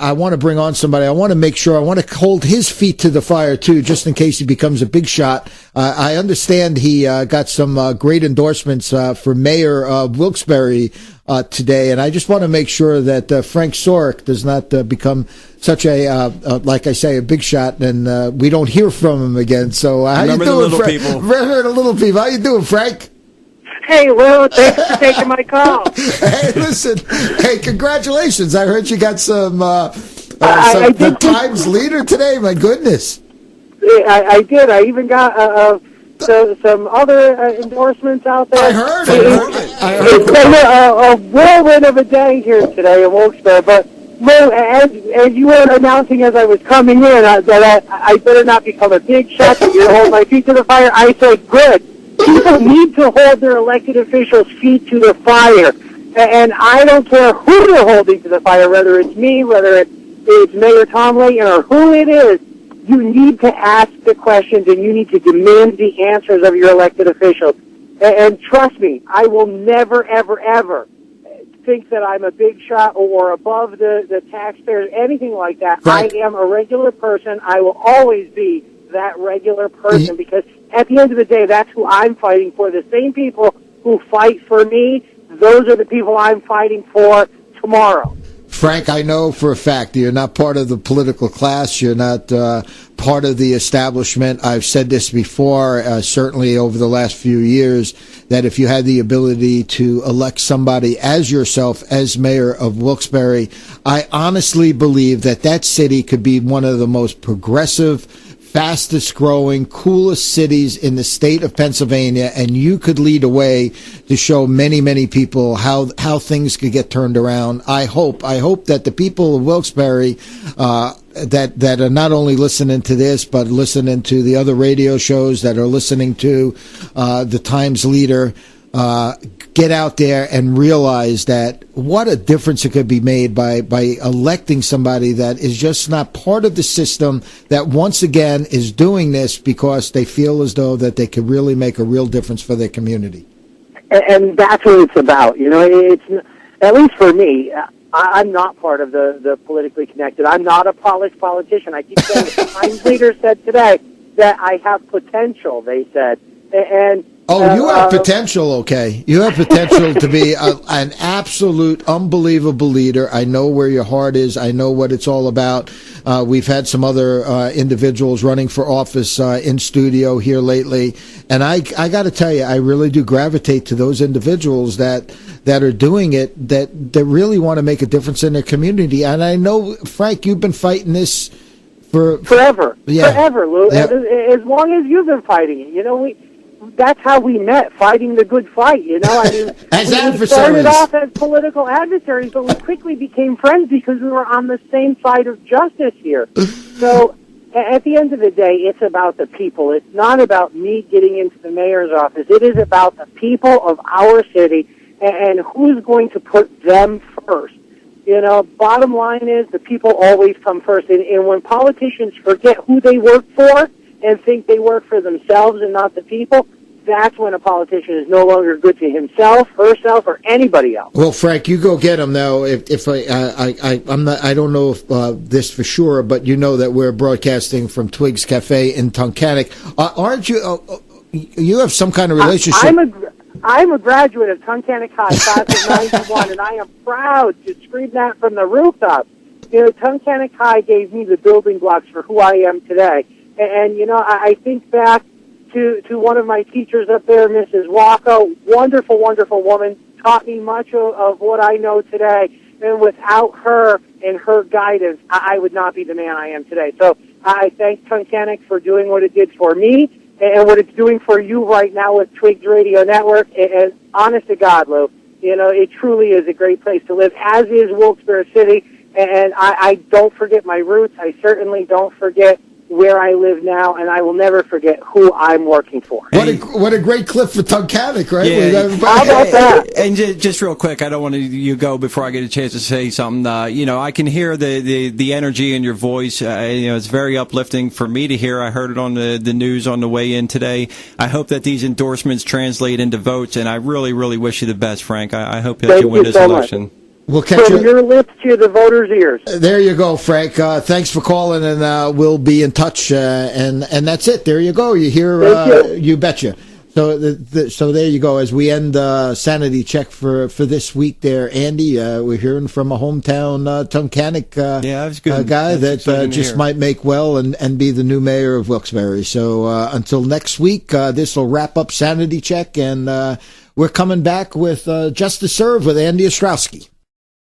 I want to bring on somebody. I want to make sure, I want to hold his feet to the fire too, just in case he becomes a big shot. I understand he got some great endorsements for mayor of Wilkes-Barre today, and I just want to make sure that Frank Sorick does not become such a, like I say, a big shot, and we don't hear from him again. So how you doing, Frank? Remember the little people. How you doing, Frank? Hey, Lou, thanks for taking my call. Hey, listen. Hey, congratulations. I heard you got some the Times leader today. My goodness. I did. I even got some other endorsements out there. I heard It's been a whirlwind of a day here today in Wilkes-Barre. But, Lou, as you were announcing as I was coming in, that I better not become a big shot, that you hold my feet to the fire, I said, good. People need to hold their elected officials' feet to the fire. And I don't care who they're holding to the fire, whether it's me, whether it's Mayor Tom Layton, or who it is. You need to ask the questions, and you need to demand the answers of your elected officials. And trust me, I will never, ever, ever think that I'm a big shot or above the taxpayers, anything like that. Right. I am a regular person. I will always be that regular person, because at the end of the day, that's who I'm fighting for. The same people who fight for me, those are the people I'm fighting for tomorrow. Frank, I know for a fact you're not part of the political class. You're not part of the establishment. I've said this before, certainly over the last few years, that if you had the ability to elect somebody as yourself as mayor of Wilkes-Barre, I honestly believe that that city could be one of the most progressive, fastest growing, coolest cities in the state of Pennsylvania, and you could lead a way to show many, many people how things could get turned around. I hope that the people of Wilkes-Barre that are not only listening to this, but listening to the other radio shows, that are listening to the Times leader, get out there and realize that what a difference it could be made by electing somebody that is just not part of the system, that once again is doing this because they feel as though that they could really make a real difference for their community. And that's what it's about. You know, it's, at least for me, I'm not part of the politically connected. I'm not a polished politician. I keep saying the Times leader said today that I have potential, they said. And you have potential, okay. You have potential to be an absolute unbelievable leader. I know where your heart is. I know what it's all about. We've had some other individuals running for office in studio here lately. And I got to tell you, I really do gravitate to those individuals that are doing it, that really want to make a difference in their community. And I know, Frank, you've been fighting this forever. Yeah. Forever, Lou. Yeah. As long as you've been fighting it. You know, that's how we met, fighting the good fight, you know? I mean, we started off as political adversaries, but we quickly became friends because we were on the same side of justice here. So, at the end of the day, it's about the people. It's not about me getting into the mayor's office. It is about the people of our city and who's going to put them first. You know, bottom line is the people always come first. And when politicians forget who they work for and think they work for themselves and not the people, that's when a politician is no longer good to himself, herself, or anybody else. Well, Frank, you go get him now. If I'm not, I don't know if this for sure, but you know that we're broadcasting from Twiggs Cafe in Tunkhannock. Aren't you? You have some kind of relationship. I'm a graduate of Tunkhannock High, class of '91, and I am proud to scream that from the rooftops. You know, Tunkhannock High gave me the building blocks for who I am today. And you know, I think back to one of my teachers up there, Mrs. Wacko, wonderful, wonderful woman, taught me much of what I know today. And without her and her guidance, I would not be the man I am today. So I thank Tunkhannock for doing what it did for me and what it's doing for you right now with Twigs Radio Network. And honest to God, Lou, you know, it truly is a great place to live, as is Wilkes-Barre City. And I don't forget my roots. I certainly don't forget where I live now, and I will never forget who I'm working for. What a great clip for Tunkhannock, right? Yeah. How about that? And just real quick, I don't want you go before I get a chance to say something. You know, I can hear the energy in your voice. You know, it's very uplifting for me to hear. I heard it on the news on the way in today. I hope that these endorsements translate into votes, and I really, really wish you the best, Frank. I hope that you win this election. We'll catch From your lips to the voters' ears. There you go, Frank. Thanks for calling, and we'll be in touch. And that's it. There you go. You hear? You betcha. So, so there you go. As we end Sanity Check for this week, there, Andy, we're hearing from a hometown Tunkhannock guy that just might make well and be the new mayor of Wilkes-Barre. So until next week, this will wrap up Sanity Check, and we're coming back with Just to Serve with Andy Ostrowski.